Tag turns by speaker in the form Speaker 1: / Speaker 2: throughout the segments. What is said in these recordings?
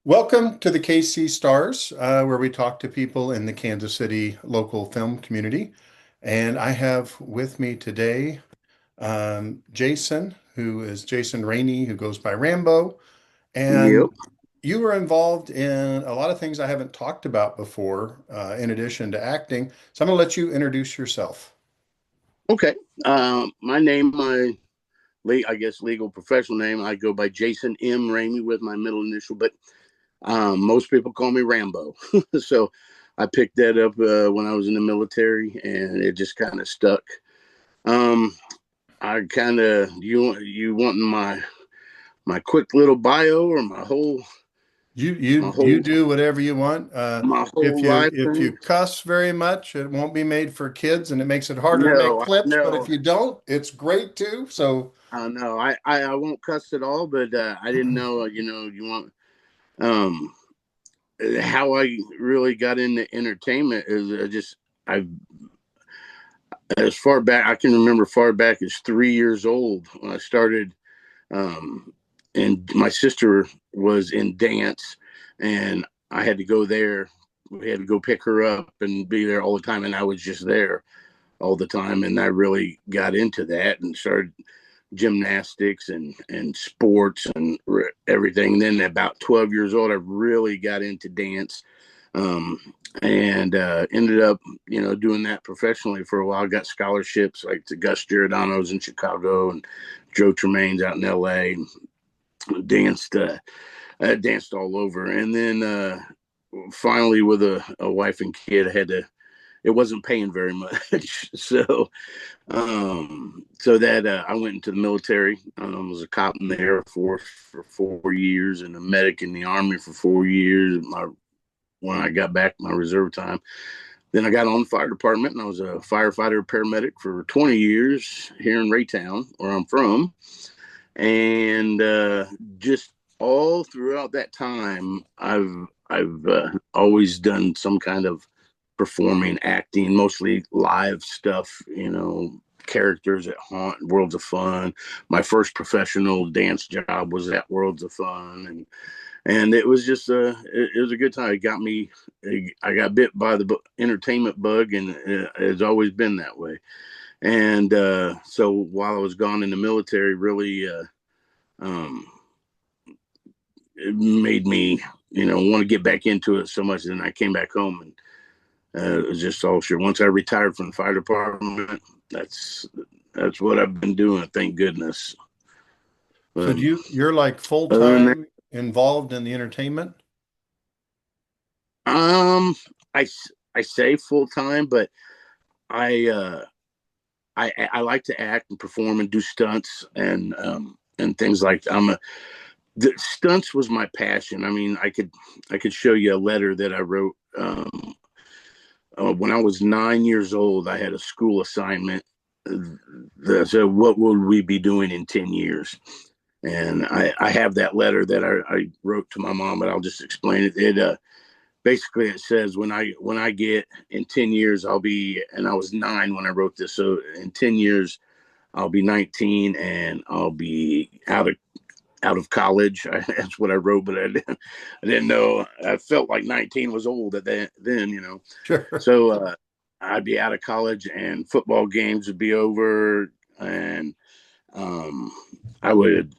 Speaker 1: Welcome to the KC Stars, where we talk to people in the Kansas City local film community. And I have with me today Jason, who is Jason Ramey, who goes by Rambo.
Speaker 2: Yep.
Speaker 1: And you were involved in a lot of things I haven't talked about before, in addition to acting. So I'm going to let you introduce yourself.
Speaker 2: Okay. I guess legal professional name, I go by Jason M. Ramey with my middle initial, but most people call me Rambo. So I picked that up when I was in the military, and it just kind of stuck. Um, I kind of you wanting my quick little bio or
Speaker 1: You
Speaker 2: my
Speaker 1: you you
Speaker 2: whole
Speaker 1: do whatever you want.
Speaker 2: my
Speaker 1: If
Speaker 2: whole
Speaker 1: you
Speaker 2: life
Speaker 1: if you
Speaker 2: thing?
Speaker 1: cuss very much, it won't be made for kids, and it makes it harder to make
Speaker 2: No,
Speaker 1: clips. But if
Speaker 2: no.
Speaker 1: you don't, it's great too. So
Speaker 2: No, I won't cuss at all, but I didn't know, you want um how I really got into entertainment is I as far back I can remember far back as 3 years old when I started, um, and my sister was in dance, and I had to go there. We had to go pick her up and be there all the time, and I was just there all the time, and I really got into that and started gymnastics and sports and everything. And then at about 12 years old, I really got into dance, um, and ended up, doing that professionally for a while. Got scholarships like to Gus Giordano's in Chicago and Joe Tremaine's out in L.A. and danced. I danced all over, and then finally, with a wife and kid, I had to. It wasn't paying very much, so that I went into the military. Was a cop in the Air Force for 4 years and a medic in the Army for 4 years. When I got back my reserve time, then I got on the fire department and I was a firefighter paramedic for 20 years here in Raytown, where I'm from, and just all throughout that time, I've always done some kind of performing, acting, mostly live stuff, characters at Haunt, Worlds of Fun. My first professional dance job was at Worlds of Fun, and it was just it was a good time. It got me. I got bit by the entertainment bug, and it's always been that way. And so while I was gone in the military, really, um, it made me, want to get back into it so much. And I came back home, and it was just all sure. Once I retired from the fire department, that's that's what I've been doing. Thank goodness.
Speaker 1: so do
Speaker 2: Um,
Speaker 1: you're like full
Speaker 2: Other than that,
Speaker 1: time involved in the entertainment?
Speaker 2: um, I I say full time, but I uh, I like to act and perform and do stunts and things like that. The stunts was my passion. I mean, I could show you a letter that I wrote when I was 9 years old. I had a school assignment that said, "What would we be doing in 10 years?" And I have that letter that I wrote to my mom, but I'll just explain it. Basically it says when I get in 10 years I'll be, and I was 9 when I wrote this, so in 10 years I'll be 19 and I'll be out of college. That's what I wrote, but I didn't know. I felt like 19 was old at that then.
Speaker 1: Sure.
Speaker 2: So I'd be out of college and football games would be over, and um, I would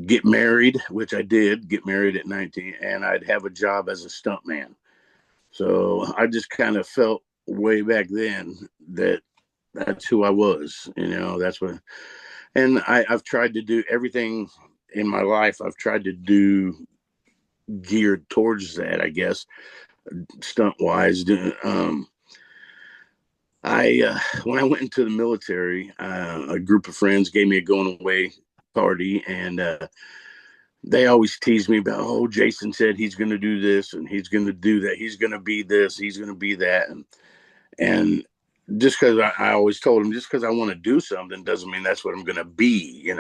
Speaker 2: get married, which I did get married at 19, and I'd have a job as a stuntman. So I just kind of felt way back then that that's who I was. That's what, and I've tried to do everything in my life. I've tried to do geared towards that, I guess, stunt wise. I When I went into the military, a group of friends gave me a going away party, and they always tease me about, oh, Jason said he's going to do this and he's going to do that. He's going to be this. He's going to be that. And just because I always told him, just because I want to do something doesn't mean that's what I'm going to be.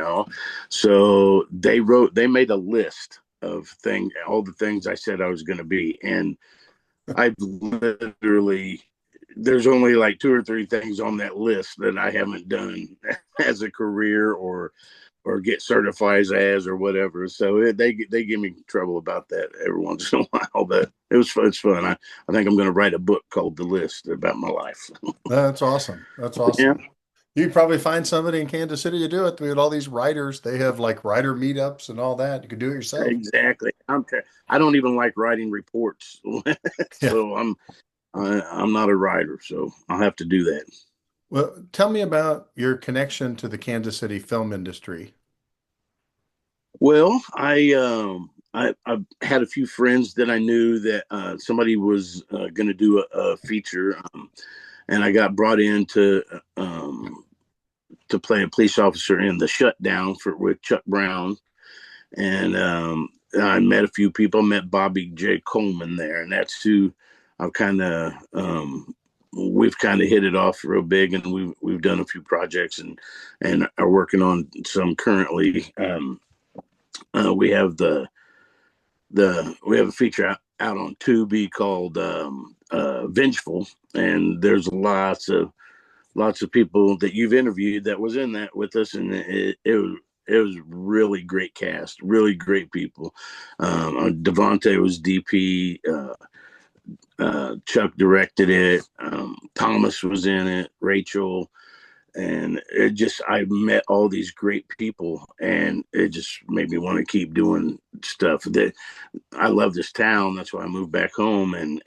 Speaker 2: So they made a list of all the things I said I was going to be. And I literally, there's only like two or three things on that list that I haven't done as a career or get certified as or whatever. So they give me trouble about that every once in a while, but it's fun. I think I'm going to write a book called The List about my life.
Speaker 1: That's awesome. That's
Speaker 2: Yeah,
Speaker 1: awesome. You probably find somebody in Kansas City to do it. We had all these writers. They have like writer meetups and all that. You could do it yourself.
Speaker 2: exactly. I don't even like writing reports,
Speaker 1: Yeah.
Speaker 2: so I'm not a writer, so I'll have to do that.
Speaker 1: Well, tell me about your connection to the Kansas City film industry.
Speaker 2: Well, I had a few friends that I knew that somebody was going to do a feature, and I got brought in to play a police officer in The Shutdown for with Chuck Brown, and I met a few people. I met Bobby J. Coleman there, and that's who I've kind of we've kind of hit it off real big, and we've done a few projects and are working on some currently. We have we have a feature out on Tubi called Vengeful, and there's lots of people that you've interviewed that was in that with us, and it was really great cast, really great people. Devontae was DP. Chuck directed it. Thomas was in it. Rachel, and it just I met all these great people, and it just made me want to keep doing stuff. That I love this town. That's why I moved back home, and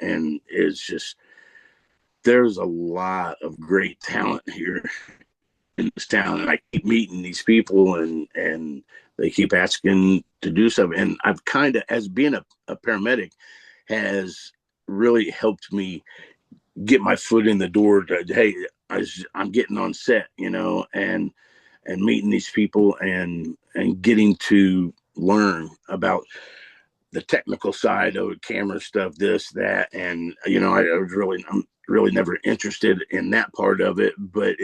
Speaker 2: it's just there's a lot of great talent here in this town, and I keep meeting these people, and they keep asking to do stuff, and I've kind of, as being a paramedic, has really helped me get my foot in the door. To, hey, I'm getting on set, and meeting these people and getting to learn about the technical side of camera stuff, this, that, and I'm really never interested in that part of it, but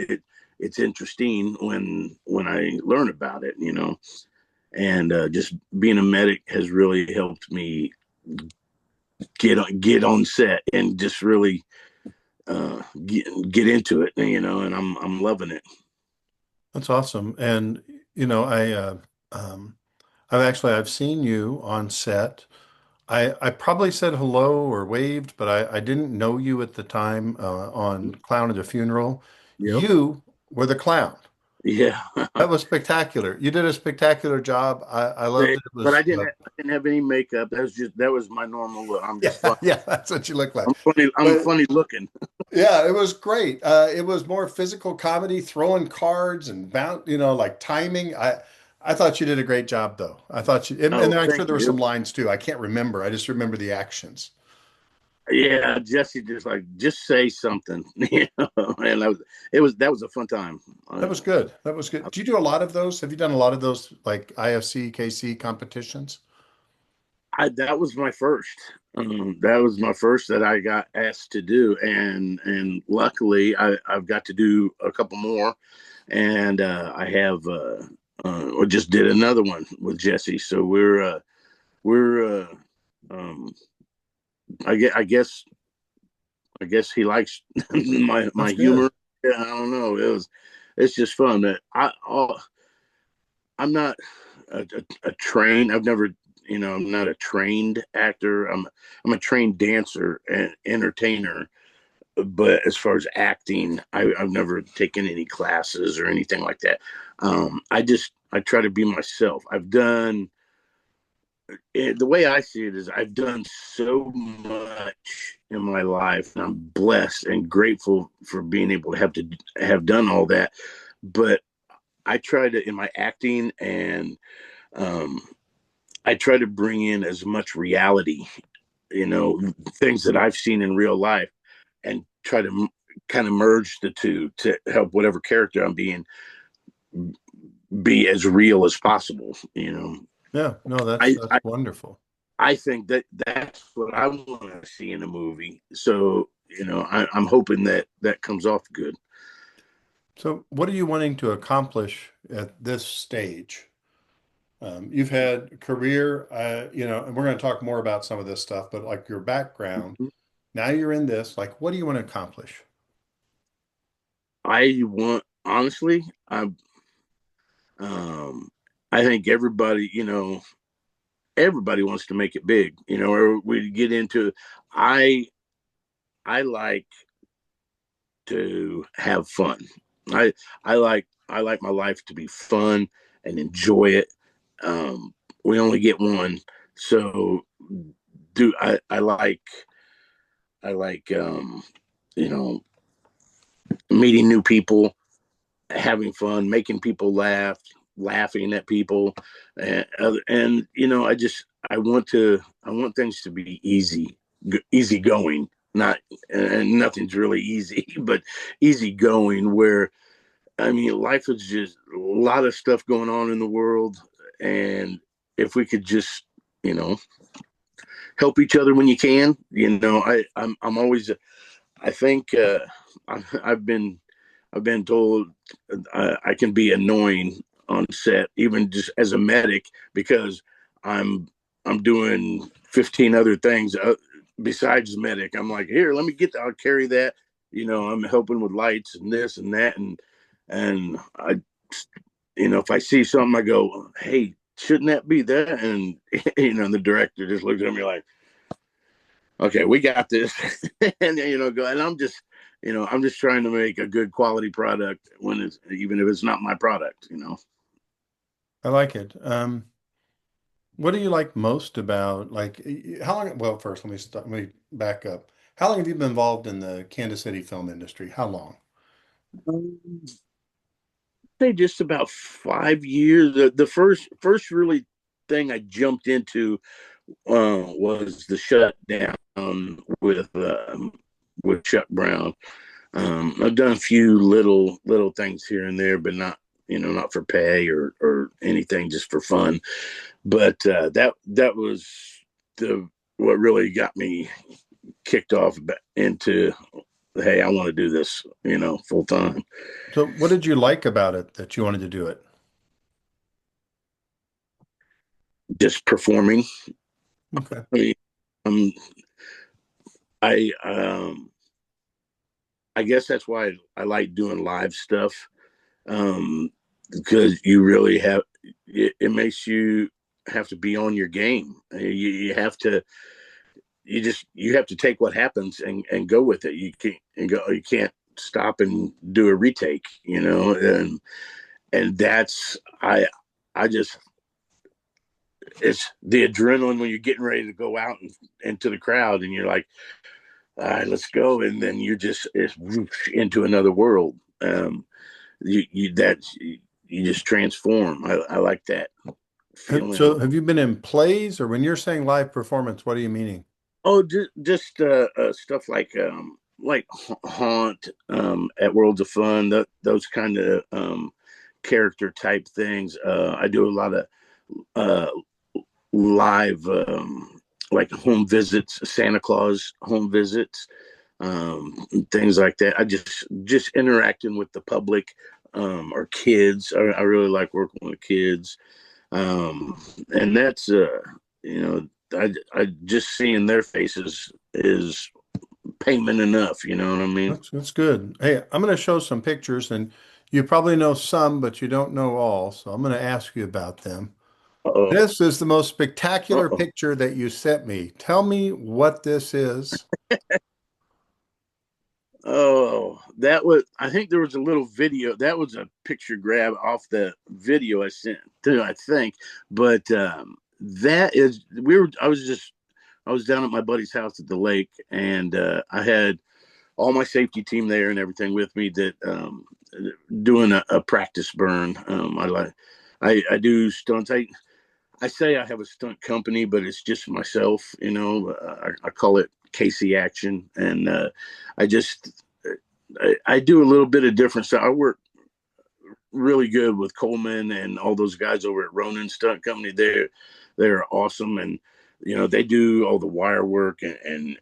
Speaker 2: it's interesting when I learn about it, and just being a medic has really helped me get on set and just really get into it, and I'm loving it.
Speaker 1: That's awesome. And um, I've seen you on set. I probably said hello or waved, but I didn't know you at the time on Clown at a Funeral.
Speaker 2: Yep.
Speaker 1: You were the clown.
Speaker 2: Yeah.
Speaker 1: That was spectacular. You did a spectacular job. I loved it. It
Speaker 2: But
Speaker 1: was
Speaker 2: I didn't have any makeup. That was my normal look. I'm just
Speaker 1: yeah,
Speaker 2: funny.
Speaker 1: yeah, that's what you look like.
Speaker 2: I'm
Speaker 1: But
Speaker 2: funny looking.
Speaker 1: yeah, it was great. It was more physical comedy, throwing cards and like timing. I thought you did a great job, though. I thought and
Speaker 2: Oh,
Speaker 1: I'm sure
Speaker 2: thank
Speaker 1: there were some
Speaker 2: you.
Speaker 1: lines too. I can't remember. I just remember the actions.
Speaker 2: Yeah, Jesse just like just say something, and that was a fun time.
Speaker 1: That was good. That was good. Do you do a lot of those? Have you done a lot of those like IFC, KC competitions?
Speaker 2: That was my first. That was my first that I got asked to do, and luckily I've got to do a couple more, and I have just did another one with Jesse. So we're I guess he likes my
Speaker 1: That's good.
Speaker 2: humor. Yeah, I don't know. It's just fun. That I'm not a trained. I've never, I'm not a trained actor. I'm a trained dancer and entertainer. But as far as acting, I've never taken any classes or anything like that. I try to be myself. The way I see it is I've done so much in my life, and I'm blessed and grateful for being able to have done all that. But I try to in my acting, and um, I try to bring in as much reality, things that I've seen in real life, and try to kind of merge the two to help whatever character I'm being be as real as possible.
Speaker 1: Yeah, no, that's
Speaker 2: I,
Speaker 1: that's
Speaker 2: I
Speaker 1: wonderful.
Speaker 2: I think that that's what I want to see in a movie. So, I'm hoping that that comes off good.
Speaker 1: So, what are you wanting to accomplish at this stage? You've had a career, and we're going to talk more about some of this stuff, but like your background, now you're in this, like, what do you want to accomplish?
Speaker 2: I want, honestly, I, um, I think everybody, everybody wants to make it big, or we get into, I, I like to have fun. I, I like my life to be fun and enjoy it. Um, we only get one. So I like, you know, meeting new people, having fun, making people laugh, laughing at people, and I want things to be easy going. Not and nothing's really easy, but easy going. Where I mean, life is just a lot of stuff going on in the world, and if we could just you know help each other when you can, I'm always I think I've been told I can be annoying on set, even just as a medic, because I'm I'm doing 15 other things besides medic. I'm like, here, let me I'll carry that. I'm helping with lights and this and that, and I, if I see something, I go, hey, shouldn't that be that? And the director just looks at me like, okay, we got this, and go. And I'm just trying to make a good quality product when it's even if it's not my product.
Speaker 1: I like it. What do you like most about like how long? Well, first let me back up. How long have you been involved in the Kansas City film industry? How long?
Speaker 2: Um, say just about 5 years. The first really thing I jumped into was the shutdown with Chuck Brown. I've done a few little things here and there, but not for pay or anything, just for fun. But that was the what really got me kicked off into, hey, I want to do this, full time.
Speaker 1: So, what did you like about it that you wanted to do it?
Speaker 2: Just performing.
Speaker 1: Okay.
Speaker 2: I mean, um, I I guess that's why I like doing live stuff, because you really it makes you have to be on your game. You have to you have to take what happens and go with it. You can't stop and do a retake, and that's I just it's the adrenaline when you're getting ready to go out into the crowd and you're like, all right, let's go, and then it's into another world. You just transform. I like that feeling.
Speaker 1: So, have you been in plays, or when you're saying live performance, what are you meaning?
Speaker 2: Oh, just stuff like Haunt, at Worlds of Fun, those kind of character type things. I do a lot of uh, live, like home visits, Santa Claus home visits, things like that. I just interacting with the public, or kids. I really like working with kids, and that's I just seeing their faces is payment enough. You know what I mean?
Speaker 1: That's good. Hey, I'm going to show some pictures, and you probably know some, but you don't know all. So, I'm going to ask you about them.
Speaker 2: Uh-oh.
Speaker 1: This is the most spectacular
Speaker 2: Uh-oh.
Speaker 1: picture that you sent me. Tell me what this is.
Speaker 2: Oh, I think there was a little video. That was a picture grab off the video I sent through, I think. But I was down at my buddy's house at the lake, and I had all my safety team there and everything with me that, doing a practice burn. I do stunts. I say I have a stunt company, but it's just myself. I call it Casey Action, and I just I do a little bit of different stuff. I work really good with Coleman and all those guys over at Ronin Stunt Company. They're awesome, and they do all the wire work and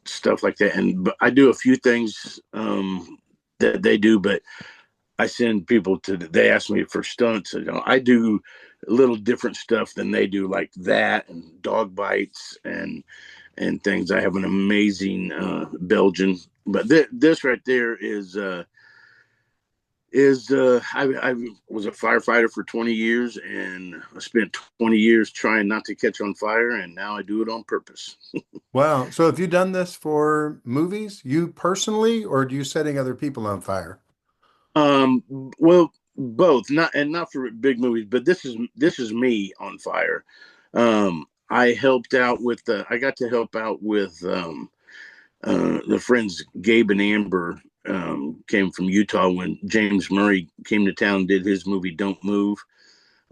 Speaker 2: stuff like that. But I do a few things that they do, but I send people to. They ask me for stunts. I do a little different stuff than they do, like that and dog bites and things. I have an amazing Belgian, but this right there is I was a firefighter for 20 years, and I spent 20 years trying not to catch on fire, and now I do it on purpose.
Speaker 1: Wow. So have you done this for movies, you personally, or do you setting other people on fire?
Speaker 2: Um, well, both, not for big movies, but this is me on fire. I helped out with the. I got to help out with the friends Gabe and Amber came from Utah when James Murray came to town and did his movie Don't Move.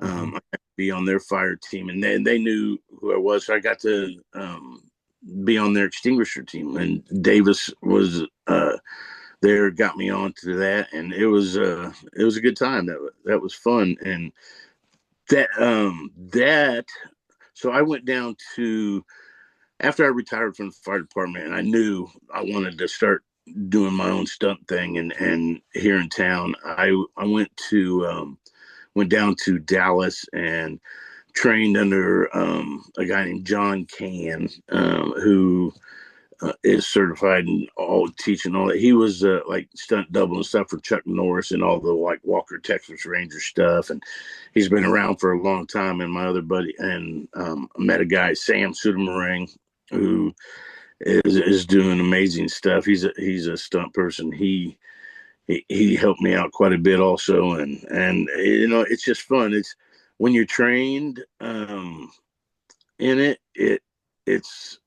Speaker 1: Mhm.
Speaker 2: I had to be on their fire team, and they knew who I was, so I got to be on their extinguisher team. And Davis was there, got me onto that, and it was a good time. That was fun, and that so I went down to after I retired from the fire department, and I knew I wanted to start doing my own stunt thing, and here in town, I went down to Dallas and trained under a guy named John Can, who is certified in all teaching all that. He was like stunt double and stuff for Chuck Norris and all the like Walker Texas Ranger stuff, and he's been around for a long time. And my other buddy and I met a guy Sam Sudamarang who is doing amazing stuff. He's a stunt person. He helped me out quite a bit also, and it's just fun. It's when you're trained in it's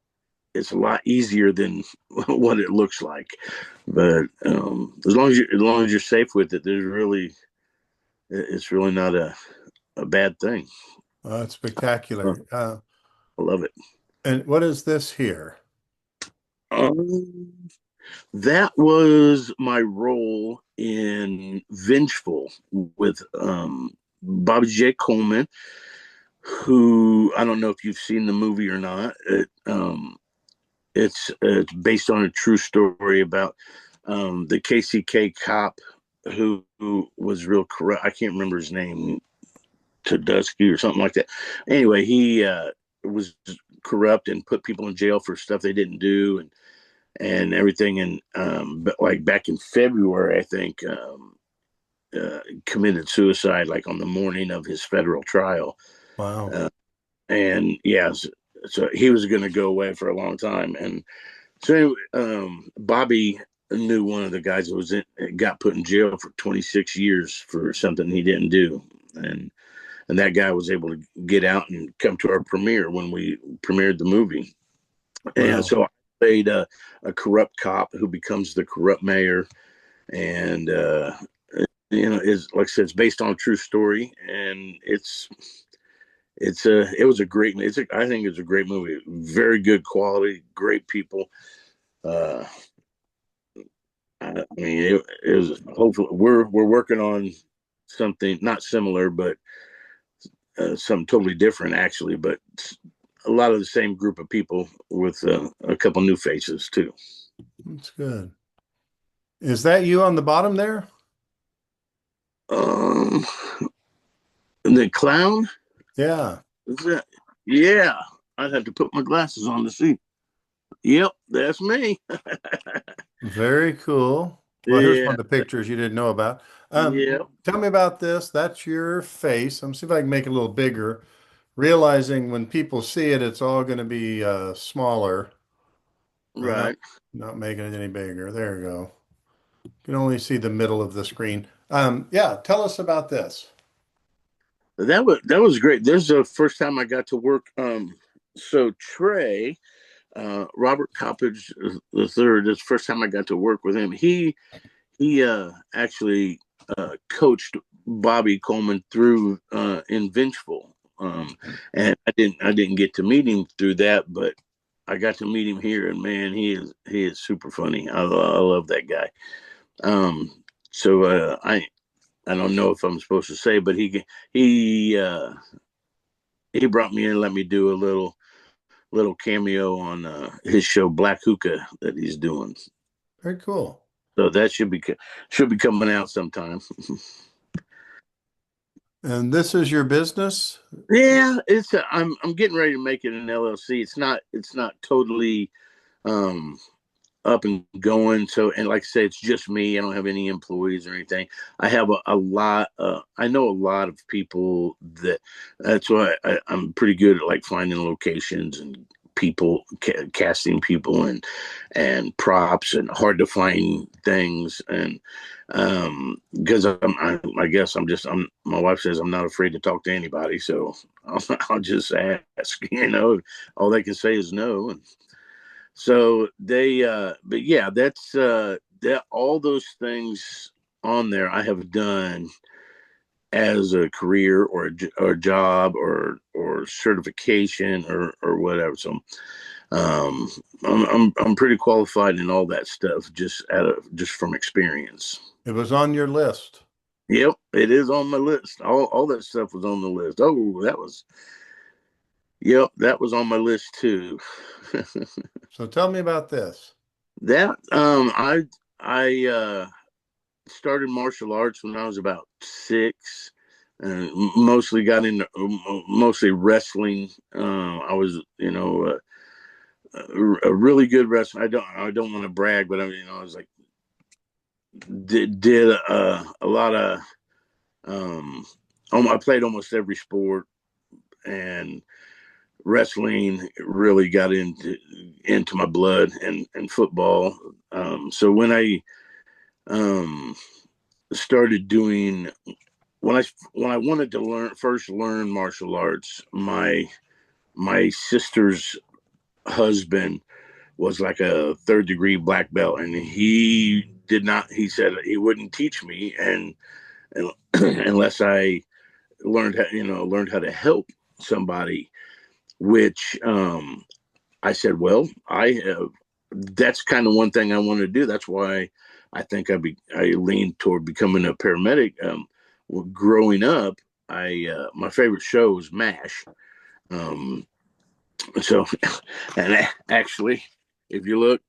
Speaker 2: it's a lot easier than what it looks like. But as long as you're safe with it, it's really not a bad thing.
Speaker 1: It's
Speaker 2: I
Speaker 1: spectacular.
Speaker 2: love it.
Speaker 1: And what is this here?
Speaker 2: Um, that was my role in Vengeful with Bobby J. Coleman, who I don't know if you've seen the movie or not. It's based on a true story about the KCK cop who was real corrupt. I can't remember his name, Tedusky or something like that. Anyway, he was corrupt and put people in jail for stuff they didn't do and everything. And but like back in February, I think committed suicide like on the morning of his federal trial.
Speaker 1: Wow.
Speaker 2: Uh, and yeah, so he was going to go away for a long time. And so anyway, Bobby knew one of the guys that got put in jail for 26 years for something he didn't do, and that guy was able to get out and come to our premiere when we premiered the movie. And
Speaker 1: Wow.
Speaker 2: so I played a corrupt cop who becomes the corrupt mayor, and is like I said, it's based on a true story, and it was a great. I think it's a great movie. Very good quality, great people. Uh, I mean, it was hopefully we're working on something not similar, but something totally different actually. But a lot of the same group of people with a couple new faces too.
Speaker 1: That's good. Is that you on the bottom there?
Speaker 2: Um, the clown
Speaker 1: Yeah.
Speaker 2: is that? Yeah, I'd have to put my glasses on to see. Yep, that's me.
Speaker 1: Very cool. Well, here's one
Speaker 2: Yeah,
Speaker 1: of the pictures you didn't know about.
Speaker 2: yeah,
Speaker 1: Tell me about this. That's your face. I'm see if I can make it a little bigger, realizing when people see it, it's all going to be smaller. Uh,
Speaker 2: right.
Speaker 1: not making it any bigger. There you go. You can only see the middle of the screen. Yeah, tell us about this.
Speaker 2: That was great. This is the first time I got to work. So Trey, Robert Coppage the third. This is the first time I got to work with him. He actually coached Bobby Coleman through in Vengeful, and I didn't get to meet him through that, but I got to meet him here, and man, he is super funny. I love that guy. Um, so I don't know if I'm supposed to say, but he uh, he brought me in and let me do a little cameo on his show Black Hookah that he's doing.
Speaker 1: Very cool.
Speaker 2: So that should be coming out sometime.
Speaker 1: And this is your business?
Speaker 2: Yeah, I'm getting ready to make it an LLC. It's not totally um up and going. So, and like I say, it's just me. I don't have any employees or anything. I have a lot. I know a lot of people that. That's why I'm pretty good at like finding locations and people, casting people, and props and hard to find things. And because I guess I'm just. My wife says I'm not afraid to talk to anybody, so I'll just ask. All they can say is no. And so but yeah, that all those things on there I have done as a career or a job or certification or whatever. So um, I'm pretty qualified in all that stuff just from experience.
Speaker 1: It was on your list.
Speaker 2: Yep, it is on my list. All that stuff was on the list. Oh, that was on my list too.
Speaker 1: So tell me about this.
Speaker 2: That I started martial arts when I was about 6. Mostly got into mostly wrestling. I was, a really good wrestler. I don't want to brag, but I was like did a lot of I played almost every sport, and wrestling really got into my blood, and football. So um, started doing when I wanted to learn martial arts, my sister's husband was like a third-degree black belt, and he said he wouldn't teach me, and unless I learned how to help somebody, which I said, well, I have. That's kind of one thing I want to do. That's why I think I leaned toward becoming a paramedic. Well, growing up, I my favorite show was MASH. Um, so, and actually, if you look,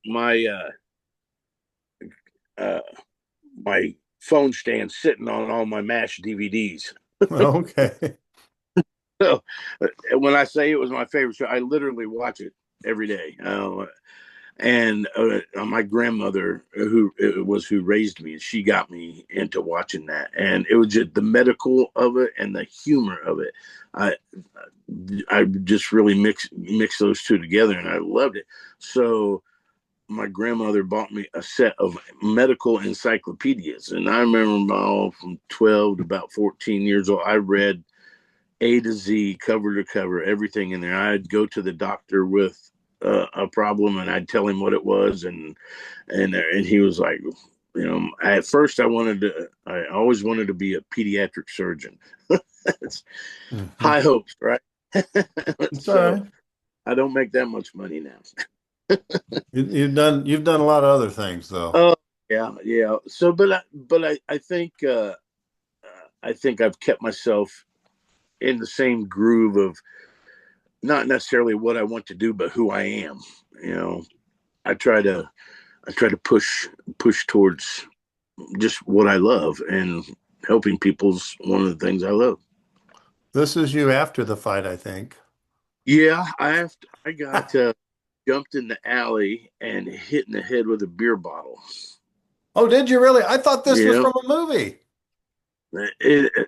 Speaker 2: uh, my phone stand sitting on all my MASH DVDs.
Speaker 1: Okay.
Speaker 2: So, when I say it was my favorite show, I literally watch it every day. And my grandmother, who raised me, she got me into watching that, and it was just the medical of it and the humor of it. I I just really mix those two together, and I loved it. So my grandmother bought me a set of medical encyclopedias, and I remember from 12 to about 14 years old, I read A to Z, cover to cover, everything in there. I'd go to the doctor with a problem, and I'd tell him what it was, and he was like, at first I always wanted to be a pediatric surgeon. It's
Speaker 1: Mhm.
Speaker 2: high hopes, right?
Speaker 1: It's all
Speaker 2: So
Speaker 1: right.
Speaker 2: I don't make that much money now.
Speaker 1: You've done a lot of other things though.
Speaker 2: Oh yeah, yeah. So, I think I've kept myself in the same groove of not necessarily what I want to do, but who I am. You know, I try to push towards just what I love, and helping people's one of the things I love.
Speaker 1: This is you after the fight, I think.
Speaker 2: Yeah, I got jumped in the alley and hit in the head with a beer bottle.
Speaker 1: Oh, did you really? I thought this was
Speaker 2: Yeah,
Speaker 1: from a movie.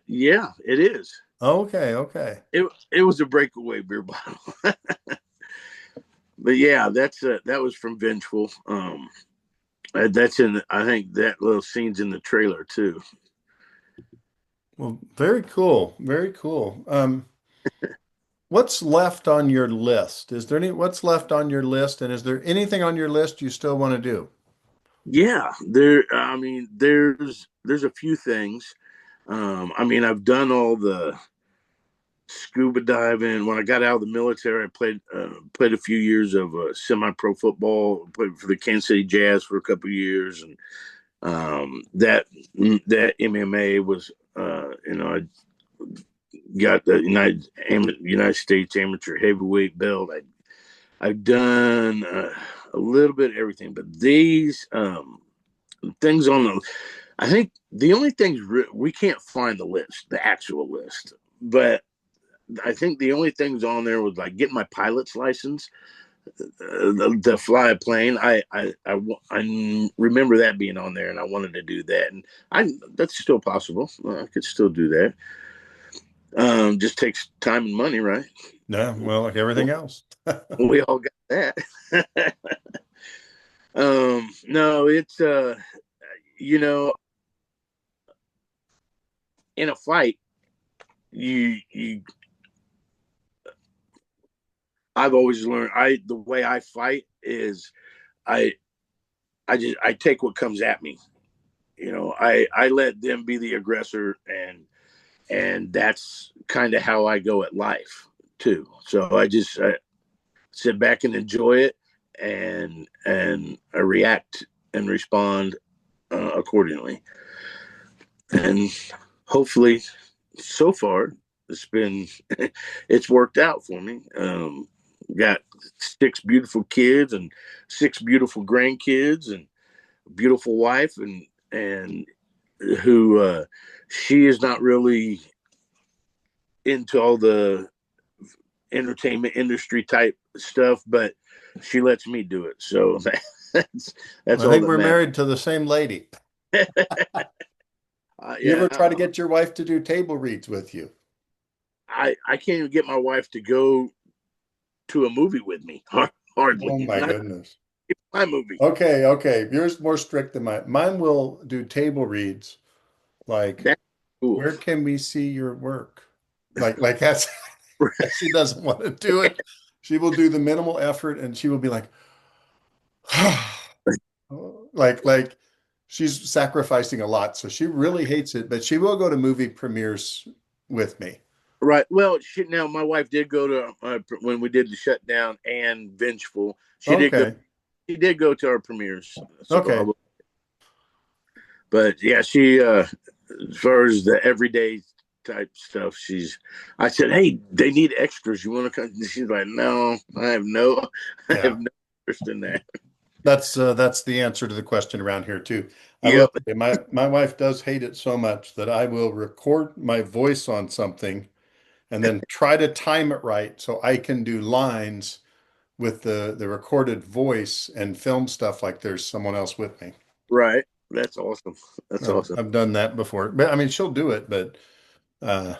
Speaker 2: yeah, it is.
Speaker 1: Okay, okay.
Speaker 2: It was a breakaway beer bottle. But yeah, that was from Vengeful. That's I think that little scene's in the trailer too.
Speaker 1: Well, very cool. Very cool. What's left on your list? What's left on your list, and is there anything on your list you still want to do?
Speaker 2: Yeah, I mean, there's a few things. I mean, I've done all the scuba diving. When I got out of the military, I played a few years of semi-pro football. Played for the Kansas City Jazz for a couple of years, and that MMA was, I got the United States amateur heavyweight belt. I've done a little bit of everything, but these things on the, I think the only things we can't find the list, the actual list, but I think the only things on there was like getting my pilot's license. to fly a plane. I remember that being on there, and I wanted to do that, and I that's still possible. I could still do that. Just takes time and money, right?
Speaker 1: Yeah, well, like everything else.
Speaker 2: We all got that. No, it's you know, in a fight, you I've always learned the way I fight is I I take what comes at me. I let them be the aggressor, and that's kind of how I go at life too. So I sit back and enjoy it, and I react and respond accordingly. And hopefully, so far, it's been it's worked out for me. Got six beautiful kids and six beautiful grandkids and a beautiful wife, and who she is not really into all the entertainment industry type stuff, but she lets me do it. So that's
Speaker 1: I
Speaker 2: all
Speaker 1: think
Speaker 2: that
Speaker 1: we're
Speaker 2: matters.
Speaker 1: married to the same lady. You
Speaker 2: Yeah,
Speaker 1: ever try to get your wife to do table reads with you?
Speaker 2: I can't even get my wife to go to a movie with me. Hardly,
Speaker 1: Oh my
Speaker 2: not
Speaker 1: goodness.
Speaker 2: my movie.
Speaker 1: Okay, okay. Yours more strict than mine. Mine will do table reads. Like,
Speaker 2: That's cool.
Speaker 1: where can we see your work? Like that's she doesn't want to do it. She will do the minimal effort and she will be like, like she's sacrificing a lot. So she really hates it, but she will go to movie premieres with me.
Speaker 2: Right. Well, now my wife did go to when we did the shutdown and Vengeful. She did go.
Speaker 1: Okay.
Speaker 2: She did go to our premieres. So,
Speaker 1: Okay.
Speaker 2: but yeah, she as far as the everyday type stuff, she's. I said, hey, they need extras. You want to come? She's like, no, I have
Speaker 1: Yeah.
Speaker 2: no interest in that.
Speaker 1: That's the answer to the question around here too. I will
Speaker 2: Yep.
Speaker 1: say my wife does hate it so much that I will record my voice on something and then try to time it right so I can do lines with the recorded voice and film stuff like there's someone else with me.
Speaker 2: Right. That's awesome. That's awesome.
Speaker 1: I've done that before, but I mean she'll do it, but uh,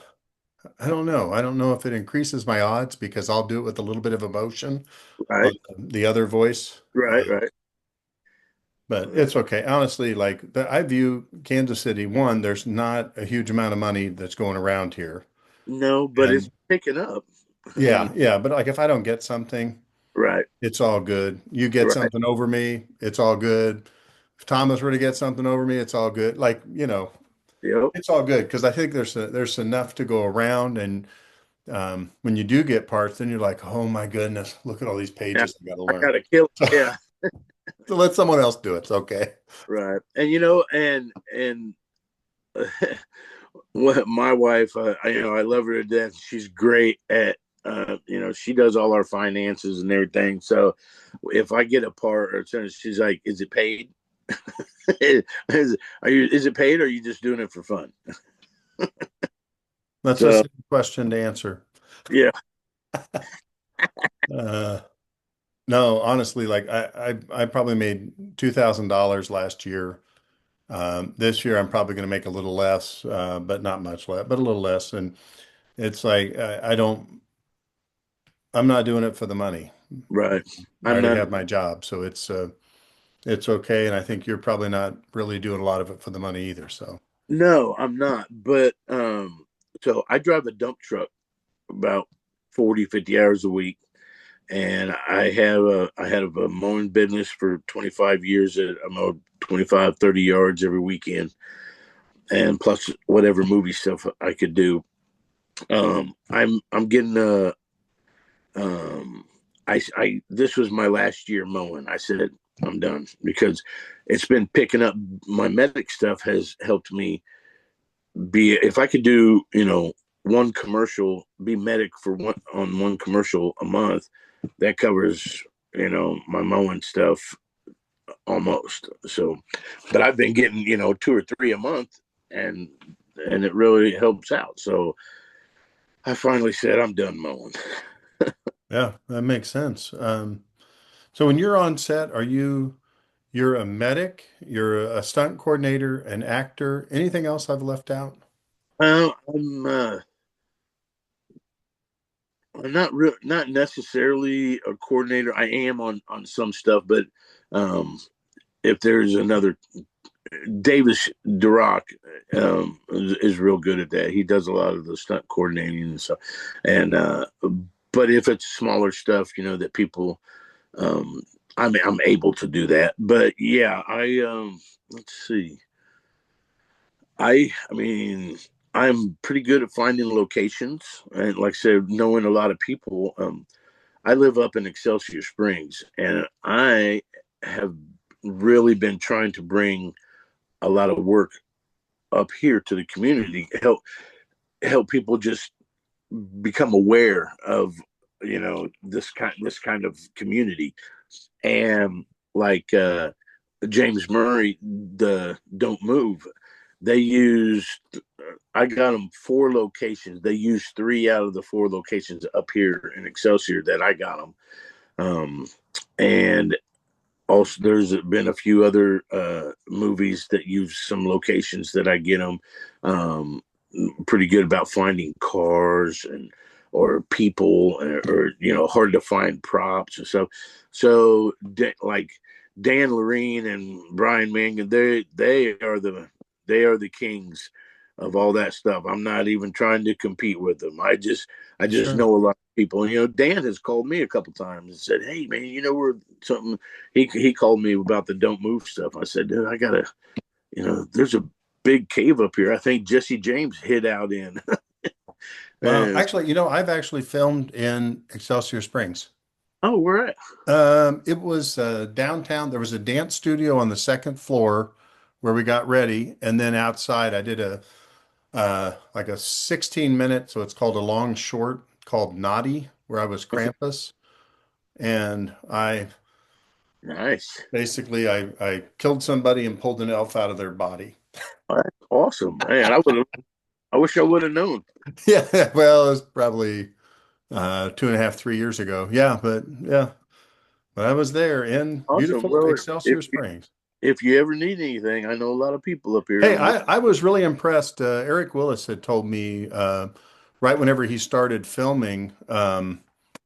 Speaker 1: I don't know. I don't know if it increases my odds because I'll do it with a little bit of emotion on
Speaker 2: Right.
Speaker 1: the other voice.
Speaker 2: Right. Right.
Speaker 1: But it's okay. Honestly, like I view Kansas City, one, there's not a huge amount of money that's going around here.
Speaker 2: No, but it's
Speaker 1: And
Speaker 2: picking up. I mean,
Speaker 1: yeah, yeah. But like if I don't get something,
Speaker 2: right.
Speaker 1: it's all good. You get
Speaker 2: Right.
Speaker 1: something over me, it's all good. If Thomas were to get something over me, it's all good. Like,
Speaker 2: Yep.
Speaker 1: it's all good because I think there's enough to go around. And when you do get parts, then you're like, oh my goodness, look at all these
Speaker 2: Yeah.
Speaker 1: pages I got to
Speaker 2: I
Speaker 1: learn.
Speaker 2: gotta kill. Yeah.
Speaker 1: So let someone else do it. It's okay.
Speaker 2: Right. And and what my wife, I love her to death. She's great at, she does all our finances and everything. So if I get a part or something, she's like, "Is it paid? Is it paid? Or are you just doing it for fun?"
Speaker 1: That's a
Speaker 2: So
Speaker 1: simple question to answer.
Speaker 2: yeah.
Speaker 1: Uh, no, honestly, like I probably made $2,000 last year. This year I'm probably going to make a little less, but not much less, but a little less. And it's like I'm not doing it for the money.
Speaker 2: Right.
Speaker 1: I
Speaker 2: I'm
Speaker 1: already
Speaker 2: not.
Speaker 1: have my job, so it's okay. And I think you're probably not really doing a lot of it for the money either. So
Speaker 2: No, I'm not. But so I drive a dump truck about 40, 50 hours a week. And I had a mowing business for 25 years. I mowed 25, 30 yards every weekend, and plus whatever movie stuff I could do. I'm getting I this was my last year mowing. I said I'm done because it's been picking up. My medic stuff has helped me be, if I could do, one commercial, be medic for one commercial a month, that covers, my mowing stuff almost. So, but I've been getting, two or three a month, and it really helps out. So I finally said I'm done mowing.
Speaker 1: yeah, that makes sense. So when you're on set, you're a medic, you're a stunt coordinator, an actor, anything else I've left out?
Speaker 2: I'm not necessarily a coordinator. I am on some stuff, but um, if there's another Davis Durock is real good at that. He does a lot of the stunt coordinating and stuff. And but if it's smaller stuff, that people, um, I'm able to do that. But yeah, I let's see. I mean, I'm pretty good at finding locations, and like I said, knowing a lot of people. I live up in Excelsior Springs, and I have really been trying to bring a lot of work up here to the community, help people just become aware of this kind of community. And like James Murray, the Don't Move, they used I got them four locations. They used three out of the four locations up here in Excelsior that I got them. And also there's been a few other movies that use some locations that I get them. Um, Pretty good about finding cars and or people or hard to find props and stuff. So like Dan Lorene and Brian Mangan, they are the kings of all that stuff. I'm not even trying to compete with them. I just
Speaker 1: Sure.
Speaker 2: know a lot of people. And Dan has called me a couple times and said, "Hey man, we're something." He called me about the Don't Move stuff. I said, "Dude, I gotta, there's a big cave up here. I think Jesse James hid out in."
Speaker 1: Wow.
Speaker 2: And,
Speaker 1: Actually, I've actually filmed in Excelsior Springs.
Speaker 2: oh, we're at.
Speaker 1: It was downtown. There was a dance studio on the second floor where we got ready, and then outside I did a like a 16 minute, so it's called a long short called Naughty, where I was
Speaker 2: Okay,
Speaker 1: Krampus, and I
Speaker 2: nice.
Speaker 1: basically I killed somebody and pulled an elf out of their body.
Speaker 2: All right, awesome, man. I wish I would have known.
Speaker 1: Yeah, well, it was probably 2.5, 3 years ago. Yeah, but I was there in
Speaker 2: Awesome.
Speaker 1: beautiful
Speaker 2: Well, if
Speaker 1: Excelsior Springs.
Speaker 2: if you ever need anything, I know a lot of people up here.
Speaker 1: Hey,
Speaker 2: I'm.
Speaker 1: I was really impressed. Eric Willis had told me right whenever he started filming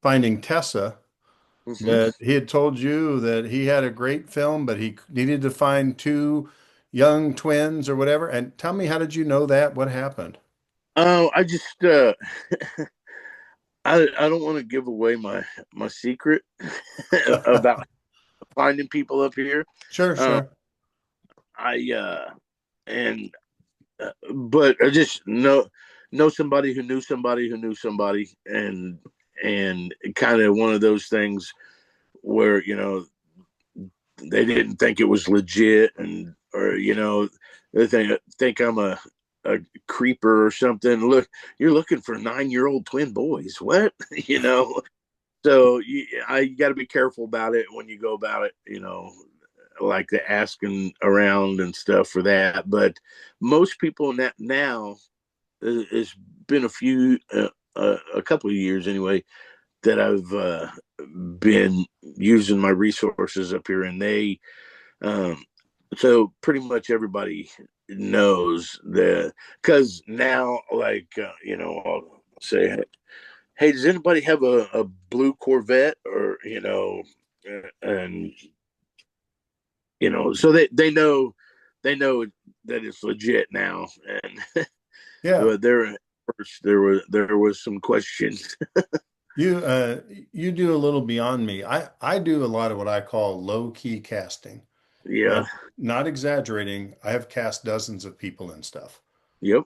Speaker 1: Finding Tessa
Speaker 2: Mhm.
Speaker 1: that he had told you that he had a great film, but he needed to find two young twins or whatever. And tell me, how did you know that? What happened?
Speaker 2: Oh, I just I don't want to give away my secret about finding people up here.
Speaker 1: Sure,
Speaker 2: Um,
Speaker 1: sure.
Speaker 2: I and but I just know somebody who knew somebody who knew somebody, and kind of one of those things where they didn't think it was legit, and or they think I'm a creeper or something. Look, you're looking for 9-year-old twin boys. What? So I got to be careful about it when you go about it. Like the asking around and stuff for that. But most people now, it's been a couple of years anyway, that I've been using my resources up here, and um, so pretty much everybody knows that, because now, like, I'll say, "Hey, does anybody have a blue Corvette?" Or and so they know that it's legit now. And
Speaker 1: Yeah.
Speaker 2: but first there was some questions.
Speaker 1: You uh you do a little beyond me. I do a lot of what I call low key casting.
Speaker 2: Yeah.
Speaker 1: And not exaggerating, I have cast dozens of people and stuff.
Speaker 2: Yep.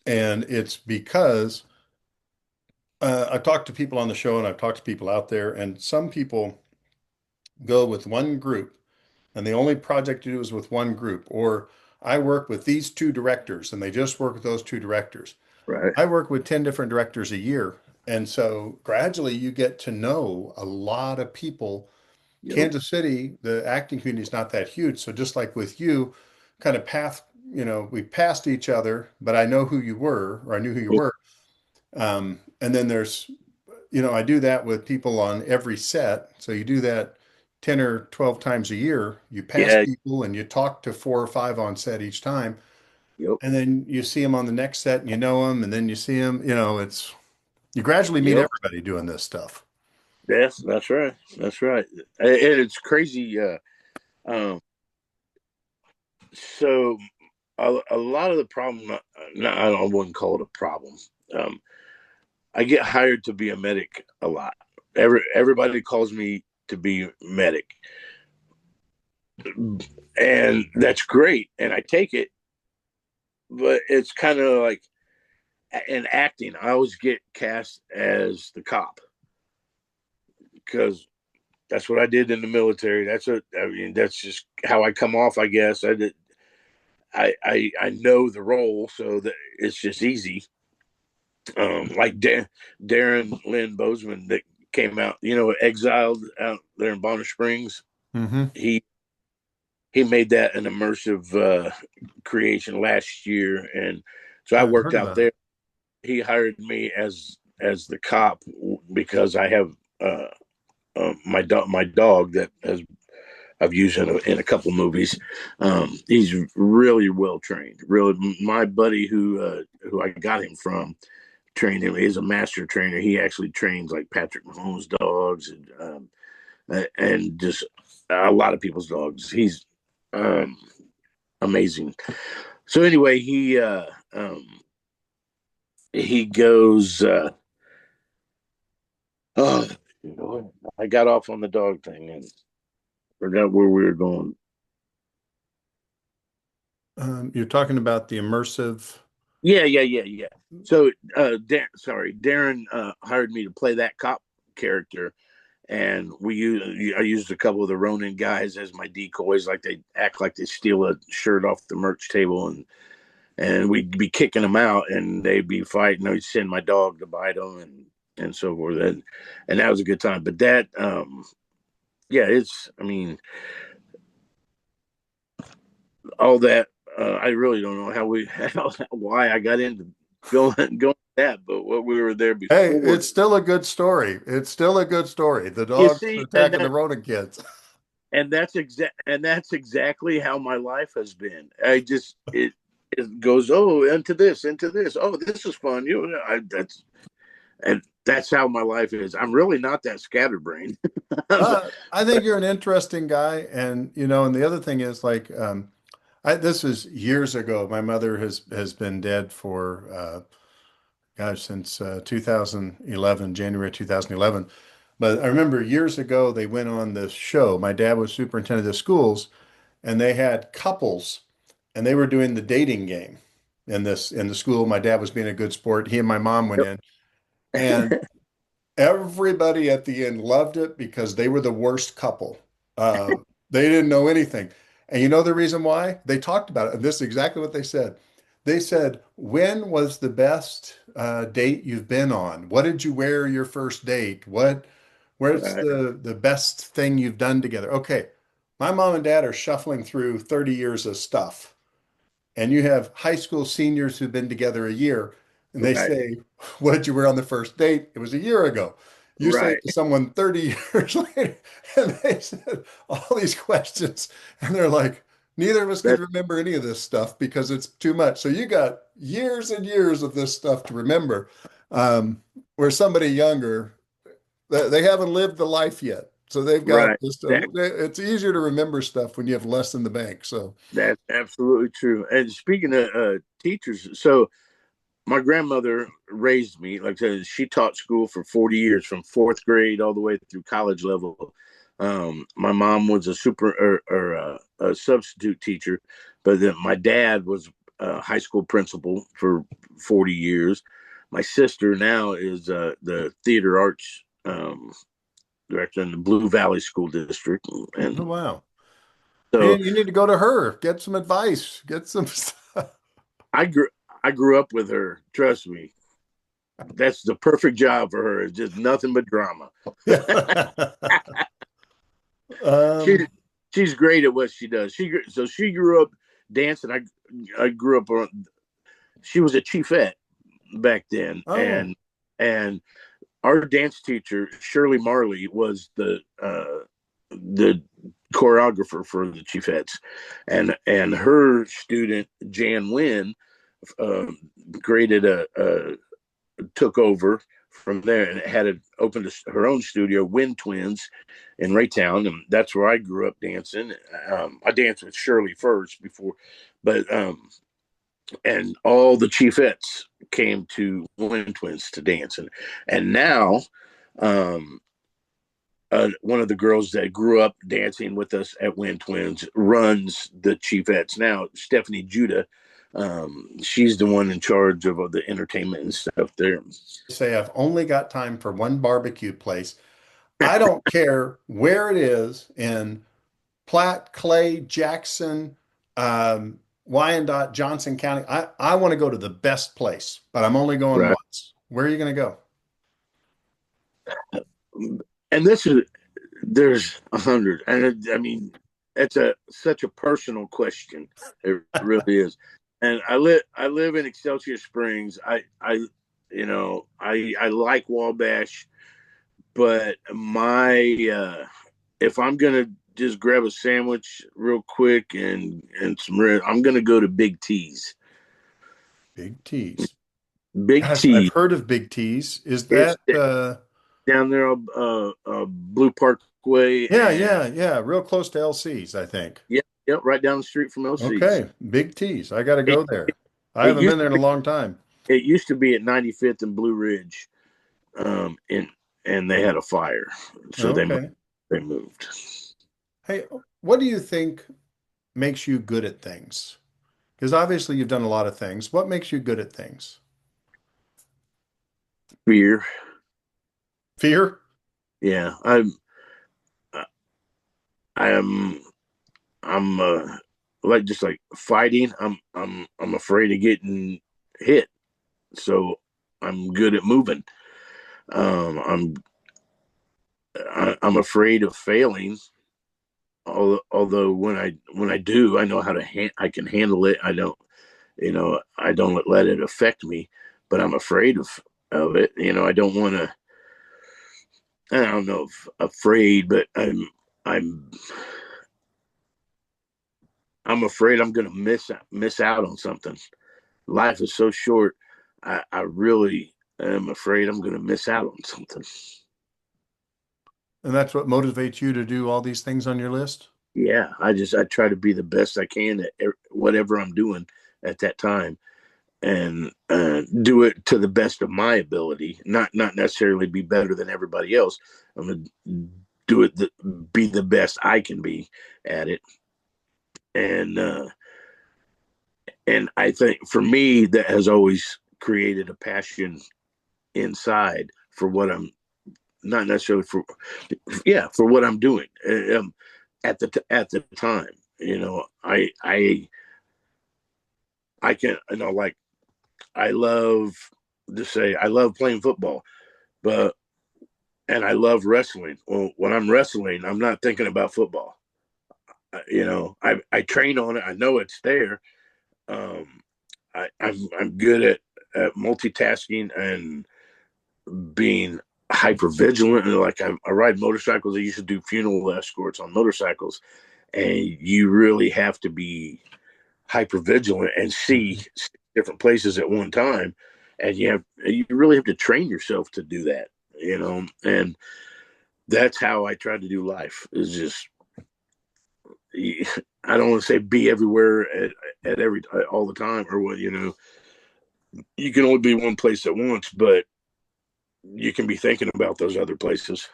Speaker 1: And it's because I've talked to people on the show and I've talked to people out there, and some people go with one group and the only project you do is with one group. Or I work with these two directors and they just work with those two directors.
Speaker 2: Right.
Speaker 1: I work with 10 different directors a year. And so gradually you get to know a lot of people.
Speaker 2: Yep.
Speaker 1: Kansas City, the acting community is not that huge. So just like with you, kind of we passed each other, but I know who you were, or I knew who you were. And then I do that with people on every set. So you do that, 10 or 12 times a year. You pass
Speaker 2: Yeah.
Speaker 1: people and you talk to four or five on set each time.
Speaker 2: Yep.
Speaker 1: And then you see them on the next set and you know them. And then you see them, you gradually meet
Speaker 2: Yep.
Speaker 1: everybody doing this stuff.
Speaker 2: That's right. That's right. And it's crazy. Um, so a lot of the problem, no, I wouldn't call it a problem. Um, I get hired to be a medic a lot. Everybody calls me to be medic, and that's great, and I take it. But it's kind of like in acting, I always get cast as the cop because that's what I did in the military. I mean, that's just how I come off, I guess. I know the role, so that it's just easy. Like Darren Lynn Bozeman that came out, exiled out there in Bonner Springs.
Speaker 1: Hmm.
Speaker 2: He he made that an immersive creation last year, and so I
Speaker 1: I've
Speaker 2: worked
Speaker 1: heard
Speaker 2: out
Speaker 1: about it.
Speaker 2: there. He hired me as the cop because I have my dog that has I've used in a couple movies. He's really well trained. Really, my buddy who I got him from trained him. He's a master trainer. He actually trains like Patrick Mahomes' dogs and just a lot of people's dogs. He's um, amazing. So anyway, he goes. Oh, I got off on the dog thing and forgot where we were going.
Speaker 1: You're talking about the immersive.
Speaker 2: Yeah. So, Darren hired me to play that cop character, and I used a couple of the Ronin guys as my decoys. Like they act like they steal a shirt off the merch table, and we'd be kicking them out, and they'd be fighting. I'd send my dog to bite them, and so forth, and that was a good time. But that, yeah, it's. I mean, all that. I really don't know why I got into going that, but what we were there
Speaker 1: Hey,
Speaker 2: before.
Speaker 1: it's still a good story. It's still a good story. The
Speaker 2: You
Speaker 1: dogs
Speaker 2: see,
Speaker 1: attacking the Ronin kids.
Speaker 2: that's exactly how my life has been. It goes into this. Oh, this is fun. That's how my life is. I'm really not that scatterbrained.
Speaker 1: I think you're an interesting guy, and the other thing is like, this is years ago. My mother has been dead for gosh, since 2011, January 2011. But I remember years ago they went on this show. My dad was superintendent of schools, and they had couples, and they were doing the dating game in the school. My dad was being a good sport. He and my mom went in, and everybody at the end loved it because they were the worst couple. They didn't know anything. And you know the reason why? They talked about it, and this is exactly what they said. They said, "When was the best date you've been on? What did you wear your first date? Where's
Speaker 2: Right,
Speaker 1: the best thing you've done together?" Okay, my mom and dad are shuffling through 30 years of stuff, and you have high school seniors who've been together a year, and they
Speaker 2: right,
Speaker 1: say, "What did you wear on the first date?" It was a year ago. You say it
Speaker 2: right.
Speaker 1: to someone 30 years later, and they said all these questions, and they're like, neither of us could
Speaker 2: That
Speaker 1: remember any of this stuff because it's too much. So you got years and years of this stuff to remember. Where somebody younger, they haven't lived the life yet. So they've got
Speaker 2: right.
Speaker 1: just
Speaker 2: That
Speaker 1: it's easier to remember stuff when you have less in the bank. So,
Speaker 2: that's absolutely true. And speaking of teachers, so my grandmother raised me. Like I said, she taught school for 40 years, from fourth grade all the way through college level. My mom was a a substitute teacher, but then my dad was a high school principal for 40 years. My sister now is the theater arts director in the Blue Valley School District, and
Speaker 1: oh, wow.
Speaker 2: so
Speaker 1: Man, you need to go to her, get some advice, get some stuff.
Speaker 2: I grew I grew up with her. Trust me, that's the perfect job for her. It's just nothing but drama.
Speaker 1: Yeah.
Speaker 2: she
Speaker 1: Um,
Speaker 2: she's great at what she does. She grew up dancing. I grew up on. She was a chiefette back then,
Speaker 1: oh,
Speaker 2: and our dance teacher Shirley Marley was the the choreographer for the Chiefettes, and her student Jan Wynn uh, created a took over from there and had opened her own studio, Wind Twins, in Raytown, and that's where I grew up dancing. I danced with Shirley first before, but and all the Chiefettes came to Wind Twins to dance, and now um, one of the girls that grew up dancing with us at Wind Twins runs the Chiefettes now, Stephanie Judah. She's the one in charge of the entertainment and stuff there.
Speaker 1: Say I've only got time for one barbecue place. I don't care where it is in Platte, Clay, Jackson, Wyandotte, Johnson County. I want to go to the best place, but I'm only going
Speaker 2: Right.
Speaker 1: once. Where are you going to go?
Speaker 2: And this is there's 100, and I mean it's a such a personal question. It really is. And I live in Excelsior Springs. I like Wabash, but my if I'm gonna just grab a sandwich real quick and some red, I'm gonna go to Big T's.
Speaker 1: Big T's.
Speaker 2: Big
Speaker 1: Gosh, I've
Speaker 2: T.
Speaker 1: heard of Big T's. Is
Speaker 2: It's
Speaker 1: that
Speaker 2: down there, Blue Parkway,
Speaker 1: yeah,
Speaker 2: and
Speaker 1: yeah, yeah, real close to LC's, I think.
Speaker 2: yeah, right down the street from LC's.
Speaker 1: Okay, Big T's. I got to
Speaker 2: It,
Speaker 1: go there. I
Speaker 2: it
Speaker 1: haven't
Speaker 2: used
Speaker 1: been there in a long time.
Speaker 2: it used to be at 95th and Blue Ridge, in and they had a fire, so
Speaker 1: Okay.
Speaker 2: they moved.
Speaker 1: Hey, what do you think makes you good at things? Because obviously you've done a lot of things. What makes you good at things?
Speaker 2: Fear,
Speaker 1: Fear?
Speaker 2: yeah. I'm I'm like just like fighting. I'm afraid of getting hit, so I'm good at moving. Um, I'm I'm afraid of failing. Although when I do, I know how to I can handle it. I don't let it affect me, but I'm afraid of it. I don't want to. I don't know if afraid, but I'm I'm afraid I'm going to miss out on something. Life is so short. I really am afraid I'm going to miss out on something.
Speaker 1: And that's what motivates you to do all these things on your list?
Speaker 2: Yeah, I try to be the best I can at whatever I'm doing at that time, and do it to the best of my ability. Not necessarily be better than everybody else. I'm gonna do it be the best I can be at it, and I think for me that has always created a passion inside for what I'm not necessarily for yeah for what I'm doing at the time. I can like I love to say I love playing football, but and I love wrestling. Well, when I'm wrestling, I'm not thinking about football. I train on it. I know it's there. Um, I'm good at multitasking and being hyper vigilant. And like I ride motorcycles. I used to do funeral escorts on motorcycles, and you really have to be hyper vigilant and see
Speaker 1: Mhm.
Speaker 2: different places at one time, and you really have to train yourself to do that. And that's how I try to do life. Is just I don't want to say be everywhere at every all the time or what you can only be one place at once, but you can be thinking about those other places,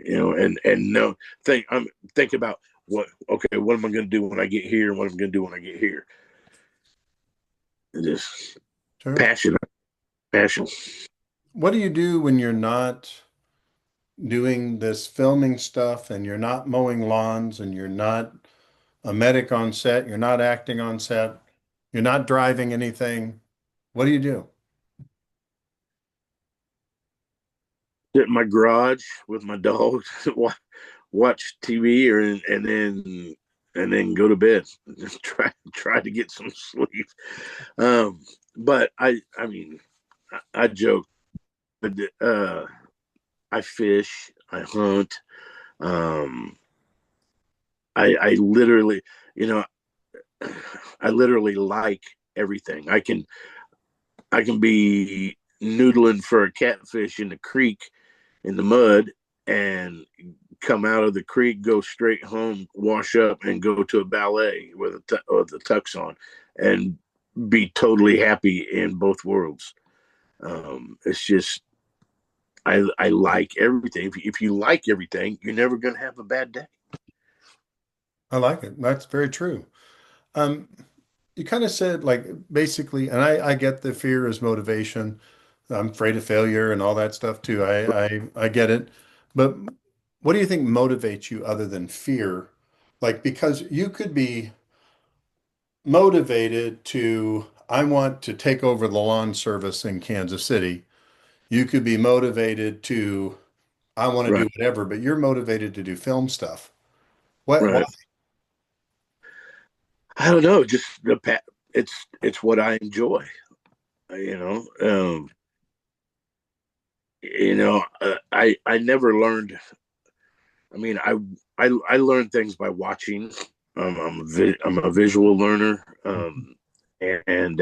Speaker 2: and no I'm thinking about what am I going to do when I get here and what I'm going to do when I get here. Just
Speaker 1: Sure.
Speaker 2: passion, passion.
Speaker 1: What do you do when you're not doing this filming stuff and you're not mowing lawns and you're not a medic on set, you're not acting on set, you're not driving anything? What do you do?
Speaker 2: Sit in my garage with my dog, watch TV, and then go to bed. Just try to get some sleep. Um, but I mean, I joke. But, I fish, I hunt. Um, I literally, you know, I literally like everything. I can be noodling for a catfish in the creek in the mud and come out of the creek, go straight home, wash up, and go to a ballet with the tux on, and be totally happy in both worlds. It's just I like everything. If you like everything, you're never gonna have a bad day.
Speaker 1: I like it. That's very true. Um, you kind of said like basically, and I get the fear is motivation. I'm afraid of failure and all that stuff too. I get it. But what do you think motivates you other than fear? Like, because you could be motivated to, I want to take over the lawn service in Kansas City. You could be motivated to, I want to
Speaker 2: Right,
Speaker 1: do whatever, but you're motivated to do film stuff. Why?
Speaker 2: right. I don't know. Just it's what I enjoy. You know. I never learned. I mean, I learned things by watching. I'm a visual learner. And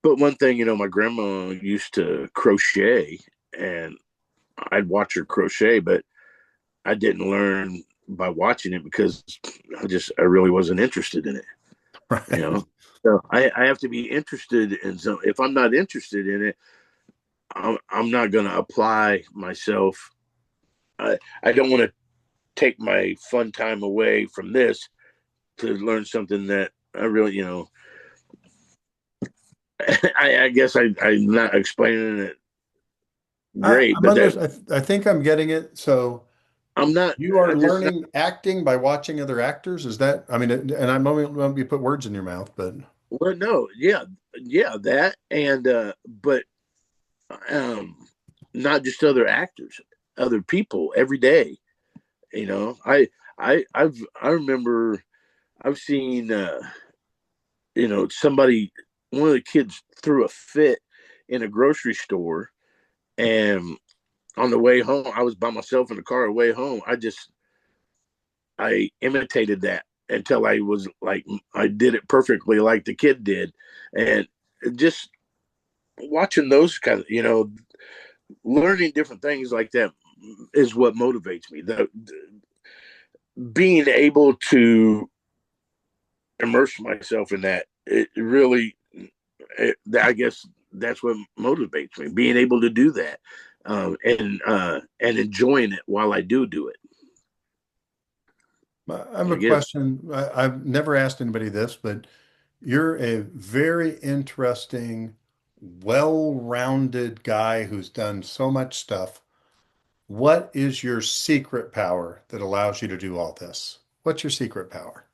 Speaker 2: but one thing, my grandma used to crochet, and I'd watch her crochet, but I didn't learn by watching it because I really wasn't interested in it. You
Speaker 1: Right.
Speaker 2: know, so I have to be interested in some. If I'm not interested in it, I'm not going to apply myself. I don't want to take my fun time away from this to learn something that I really, I guess I'm not explaining it great,
Speaker 1: I'm
Speaker 2: but
Speaker 1: under,
Speaker 2: that
Speaker 1: I think I'm getting it. So
Speaker 2: I'm not,
Speaker 1: you are
Speaker 2: I'm just not,
Speaker 1: learning acting by watching other actors? Is that, I mean, and I'm only going to put words in your mouth, but
Speaker 2: well, no, yeah, yeah, that, but, um, not just other actors, other people every day, you know, I remember I've seen, somebody, one of the kids threw a fit in a grocery store, and on the way home, I was by myself in the car. On the way home, I imitated that until I was like I did it perfectly, like the kid did, and just watching those kind of learning different things like that is what motivates me. Being able to immerse myself in that, it really, I guess that's what motivates me. Being able to do that, and enjoying it while I do it.
Speaker 1: I have a
Speaker 2: I guess
Speaker 1: question. I've never asked anybody this, but you're a very interesting, well-rounded guy who's done so much stuff. What is your secret power that allows you to do all this? What's your secret power?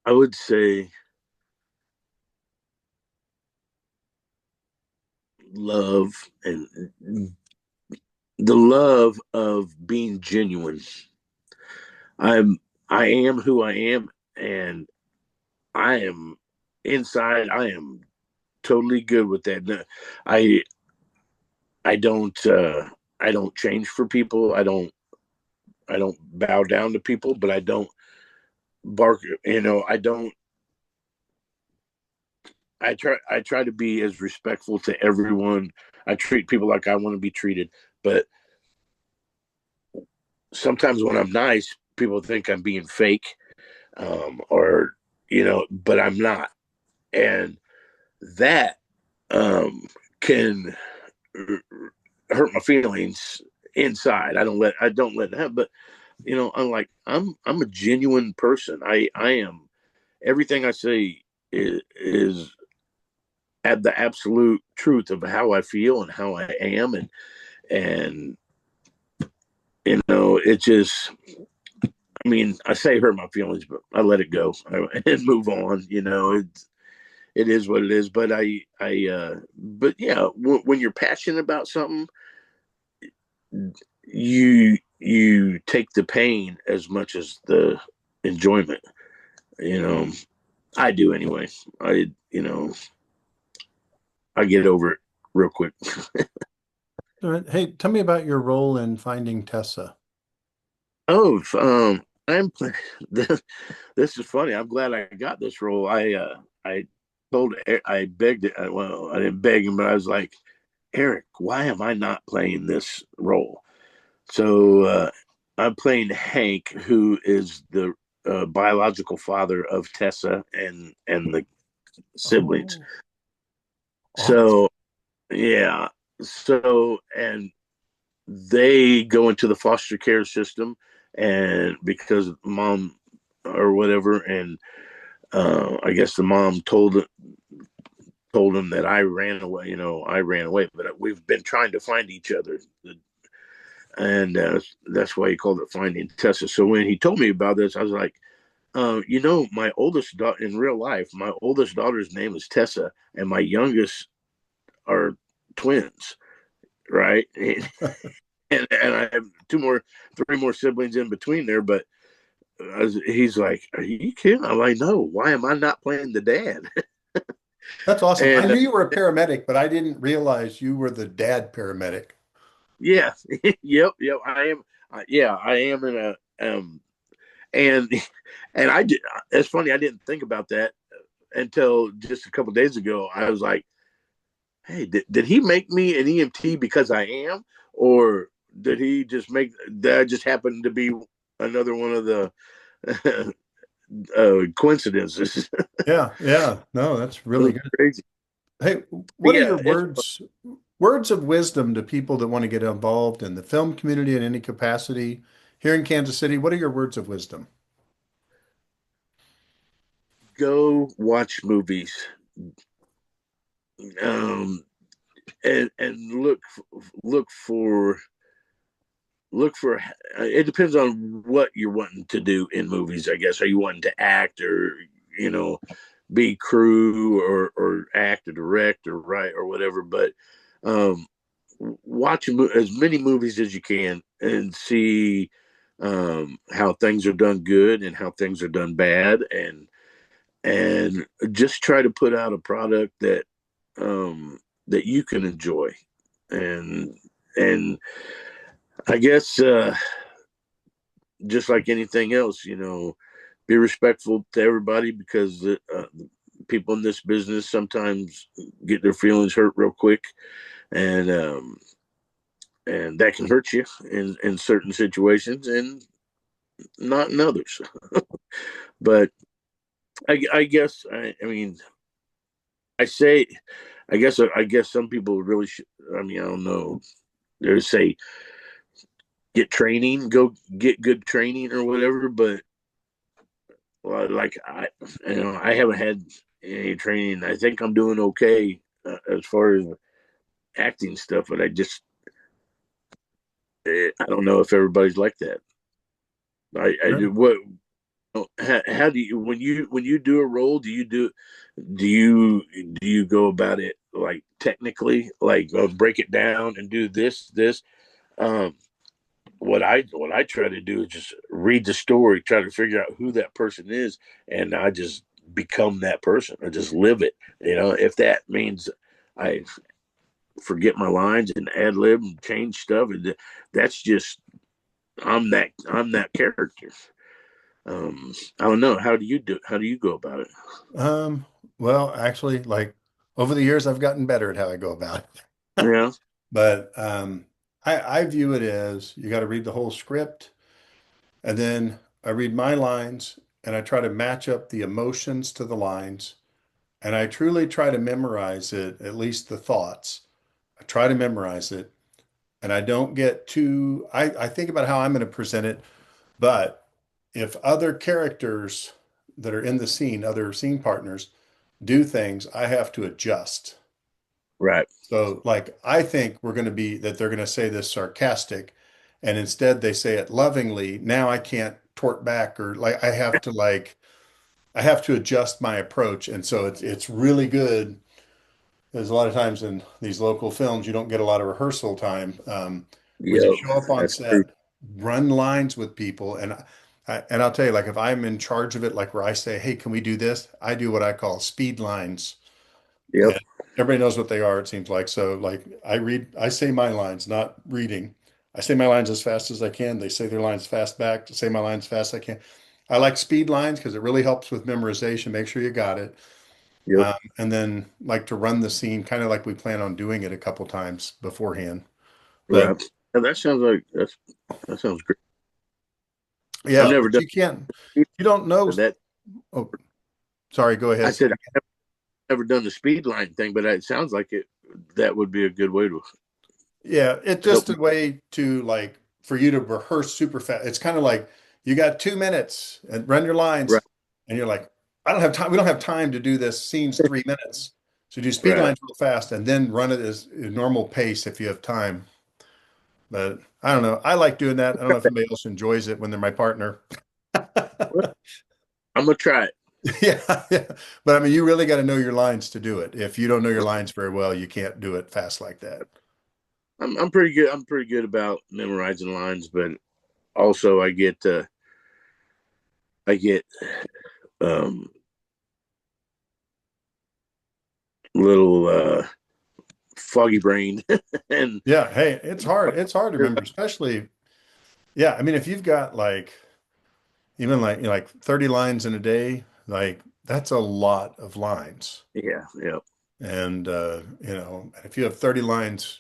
Speaker 2: I would say love, and the love of being genuine. I'm I am who I am, and I am inside. I am totally good with that. I I don't I don't change for people. I don't bow down to people, but I don't bark. I don't. I try to be as respectful to everyone. I treat people like I want to be treated, but sometimes when I'm nice, people think I'm being fake, or but I'm not, and that can hurt my feelings inside. I don't let it happen. But I'm a genuine person. I am. Everything I say is at the absolute truth of how I feel and how I am, and it just. I mean, I say hurt my feelings, but I let it go and move on. It is what it is. But but yeah, when you're passionate about something, you take the pain as much as the enjoyment. You know, I do anyway. I get over it real quick.
Speaker 1: All right. Hey, tell me about your role in finding Tessa.
Speaker 2: Oh, I'm this, this is funny. I'm glad I got this role. I I begged it. Well, I didn't beg him, but I was like, Eric, why am I not playing this role? So I'm playing Hank, who is the biological father of Tessa and the siblings.
Speaker 1: Oh, awesome.
Speaker 2: So yeah, so and they go into the foster care system, and because mom or whatever, and I guess the mom told him that I ran away. I ran away, but we've been trying to find each other, and that's why he called it Finding Tessa. So when he told me about this, I was like, my oldest daughter in real life, my oldest daughter's name is Tessa, and my youngest are twins, right? And I have three more siblings in between there. But he's like, "Are you kidding?" I'm like, "No. Why am I not playing the dad?"
Speaker 1: That's awesome. I
Speaker 2: And
Speaker 1: knew you were a paramedic, but I didn't realize you were the dad paramedic.
Speaker 2: yeah, yep. I am. Yeah, I am in a and and I did. It's funny. I didn't think about that until just a couple of days ago. I was like, "Hey, did he make me an EMT because I am, or did he just make that just happened to be another one of the coincidences?"
Speaker 1: Yeah, yeah. No, that's
Speaker 2: It
Speaker 1: really
Speaker 2: was
Speaker 1: good.
Speaker 2: crazy.
Speaker 1: Hey, what are
Speaker 2: Yeah,
Speaker 1: your words of wisdom to people that want to get involved in the film community in any capacity here in Kansas City? What are your words of wisdom?
Speaker 2: go watch movies, um, and look for look for. It depends on what you're wanting to do in movies. I guess, are you wanting to act, or you know be crew, or act or direct or write or whatever? But um, watch as many movies as you can and see how things are done good and how things are done bad, and just try to put out a product that you can enjoy. And and I guess just like anything else, be respectful to everybody, because people in this business sometimes get their feelings hurt real quick, and that can hurt you in certain situations and not in others. But I guess I mean I say I guess some people really should. I mean, I don't know. They say get training, go get good training or whatever. But well, like I haven't had any training. I think I'm doing okay as far as acting stuff. But I don't know if everybody's like that. I do
Speaker 1: Sure.
Speaker 2: what. How do you when you do a role? Do you do you go about it like technically, like break it down and do this? Um, what I try to do is just read the story, try to figure out who that person is, and I just become that person. I just live it. If that means I forget my lines and ad lib and change stuff, and that's just I'm that character. I don't know. How do you go about it?
Speaker 1: Um, well, actually, like over the years, I've gotten better at how I go about it.
Speaker 2: Yeah,
Speaker 1: But I view it as you got to read the whole script, and then I read my lines, and I try to match up the emotions to the lines, and I truly try to memorize it, at least the thoughts. I try to memorize it, and I don't get too, I think about how I'm going to present it, but if other characters that are in the scene, other scene partners, do things, I have to adjust.
Speaker 2: right.
Speaker 1: So, like, I think that they're going to say this sarcastic, and instead they say it lovingly. Now I can't tort back, or I have to adjust my approach. And so it's really good. There's a lot of times in these local films, you don't get a lot of rehearsal time. When you
Speaker 2: Yep,
Speaker 1: show up on
Speaker 2: that's true.
Speaker 1: set, run lines with people. And And I'll tell you, like if I'm in charge of it, like where I say, "Hey, can we do this?" I do what I call speed lines,
Speaker 2: Yep.
Speaker 1: and everybody knows what they are. It seems like so. Like I say my lines, not reading. I say my lines as fast as I can. They say their lines fast back. To say my lines fast as I can. I like speed lines because it really helps with memorization. Make sure you got it.
Speaker 2: Yep.
Speaker 1: And then like to run the scene, kind of like we plan on doing it a couple times beforehand. But
Speaker 2: Right. And that sounds like that sounds great. I've
Speaker 1: yeah,
Speaker 2: never
Speaker 1: but
Speaker 2: done
Speaker 1: you don't know.
Speaker 2: that.
Speaker 1: Oh, sorry, go
Speaker 2: I
Speaker 1: ahead. Say
Speaker 2: said
Speaker 1: it
Speaker 2: I've never done the speed line thing, but it sounds like it. That would be a good way to
Speaker 1: Yeah, it's
Speaker 2: help
Speaker 1: just
Speaker 2: me.
Speaker 1: a way to like for you to rehearse super fast. It's kind of like you got 2 minutes and run your lines,
Speaker 2: Right.
Speaker 1: and you're like, I don't have time. We don't have time to do this scene's 3 minutes. So do speed
Speaker 2: Right.
Speaker 1: lines real fast and then run it as a normal pace if you have time. But I don't know. I like doing that. I don't know if anybody else enjoys it when they're my partner.
Speaker 2: Well, I'm gonna try it.
Speaker 1: Yeah, yeah. But I mean, you really got to know your lines to do it. If you don't know your lines very well, you can't do it fast like that.
Speaker 2: I'm pretty good. I'm pretty good about memorizing lines, but also I get um little foggy brain and
Speaker 1: Yeah, hey, it's hard. It's hard to remember, especially, yeah. I mean, if you've got like even like 30 lines in a day, like that's a lot of lines.
Speaker 2: yeah, yeah,
Speaker 1: And if you have 30 lines,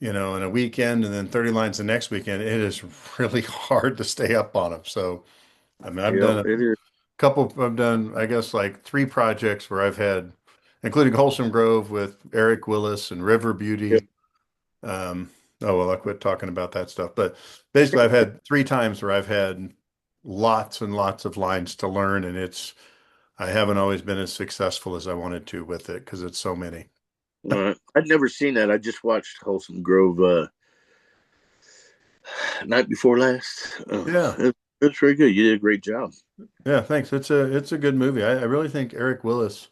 Speaker 1: in a weekend and then 30 lines the next weekend, it is really hard to stay up on them. So, I mean, I've
Speaker 2: yeah.
Speaker 1: done a
Speaker 2: It is.
Speaker 1: I've done, I guess, like three projects where I've had, including Wholesome Grove with Eric Willis and River
Speaker 2: Yeah.
Speaker 1: Beauty. Oh, well, I quit talking about that stuff. But basically, I've had three times where I've had lots and lots of lines to learn, and I haven't always been as successful as I wanted to with it because it's so many.
Speaker 2: I'd never seen that. I just watched Wholesome Grove night before last.
Speaker 1: Yeah.
Speaker 2: It's very good. You did a great job.
Speaker 1: Yeah, thanks. It's a good movie. I really think Eric Willis,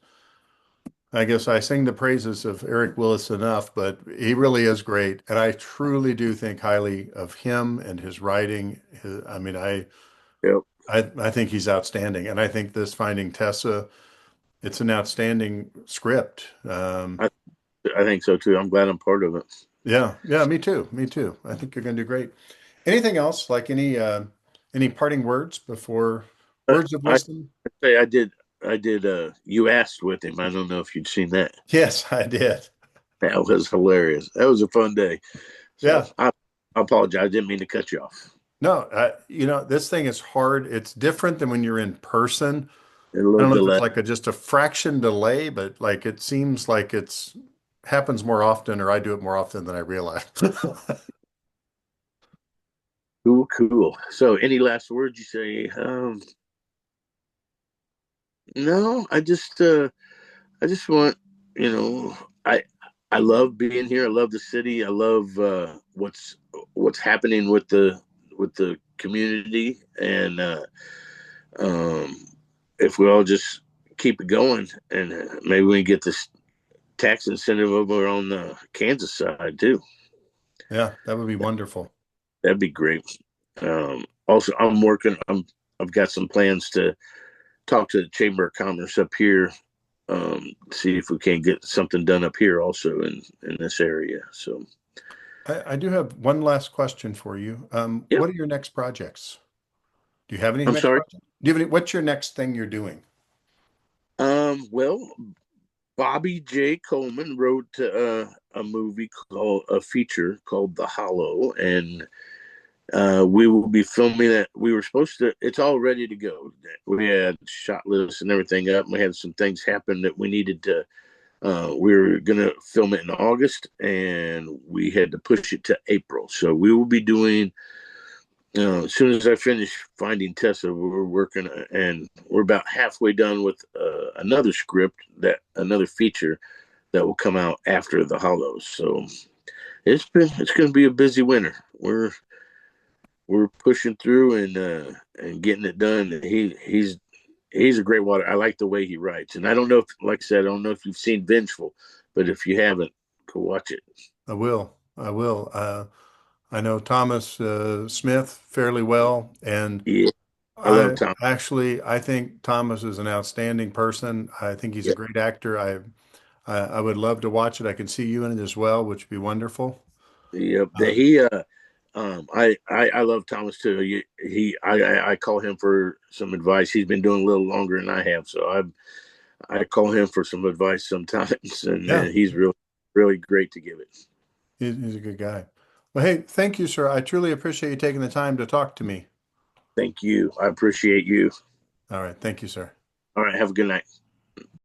Speaker 1: I guess I sing the praises of Eric Willis enough, but he really is great. And I truly do think highly of him and his writing. I mean,
Speaker 2: Yep.
Speaker 1: I think he's outstanding. And I think this Finding Tessa, it's an outstanding script.
Speaker 2: I I think so too. I'm glad I'm part of it.
Speaker 1: Yeah, yeah, me too. Me too. I think you're going to do great. Anything else, like any parting words before words of
Speaker 2: I
Speaker 1: wisdom?
Speaker 2: say I did you asked with him. I don't know if you'd seen that.
Speaker 1: Yes, I did.
Speaker 2: That was hilarious. That was a fun day. So
Speaker 1: Yeah.
Speaker 2: I apologize. I didn't mean to cut you off.
Speaker 1: No, this thing is hard. It's different than when you're in person.
Speaker 2: A
Speaker 1: I
Speaker 2: little
Speaker 1: don't know if it's
Speaker 2: delay.
Speaker 1: like just a fraction delay, but like it seems like it's happens more often, or I do it more often than I realize.
Speaker 2: Cool, cool. So any last words you say? No, I just want, you know, I I love being here. I love the city. I love what's happening with the community, and um, if we all just keep it going, and maybe we can get this tax incentive over on the Kansas side too.
Speaker 1: Yeah, that would be wonderful.
Speaker 2: That'd be great. Also, I've got some plans to talk to the Chamber of Commerce up here, see if we can't get something done up here also in this area. So
Speaker 1: I do have one last question for you.
Speaker 2: yeah,
Speaker 1: What are your next projects? Do you have any
Speaker 2: I'm
Speaker 1: next
Speaker 2: sorry.
Speaker 1: project? Do you have any, what's your next thing you're doing?
Speaker 2: Well, Bobby J. Coleman wrote a movie called a feature called The Hollow, and we will be filming it. We were supposed to. It's all ready to go. We had shot lists and everything up. And we had some things happen that we needed to. We were gonna film it in August, and we had to push it to April. So we will be doing. As soon as I finish Finding Tessa, we're working, and we're about halfway done with another script, that another feature that will come out after The Hollows. So it's going to be a busy winter. We're pushing through and getting it done. He's a great water. I like the way he writes, and I don't know if, like I said, I don't know if you've seen Vengeful, but if you haven't, go watch it.
Speaker 1: I will. I will. I know Thomas Smith fairly well, and
Speaker 2: Yeah, I love Tom.
Speaker 1: I think Thomas is an outstanding person. I think he's a
Speaker 2: Yeah,
Speaker 1: great actor. I would love to watch it. I can see you in it as well, which would be wonderful.
Speaker 2: yeah. That
Speaker 1: Uh,
Speaker 2: he I love Thomas too. I call him for some advice. He's been doing a little longer than I have, so I call him for some advice sometimes,
Speaker 1: yeah,
Speaker 2: and he's really great to give it.
Speaker 1: he's a good guy. Well, hey, thank you, sir. I truly appreciate you taking the time to talk to me.
Speaker 2: Thank you. I appreciate you.
Speaker 1: All right, thank you, sir.
Speaker 2: All right, have a good night.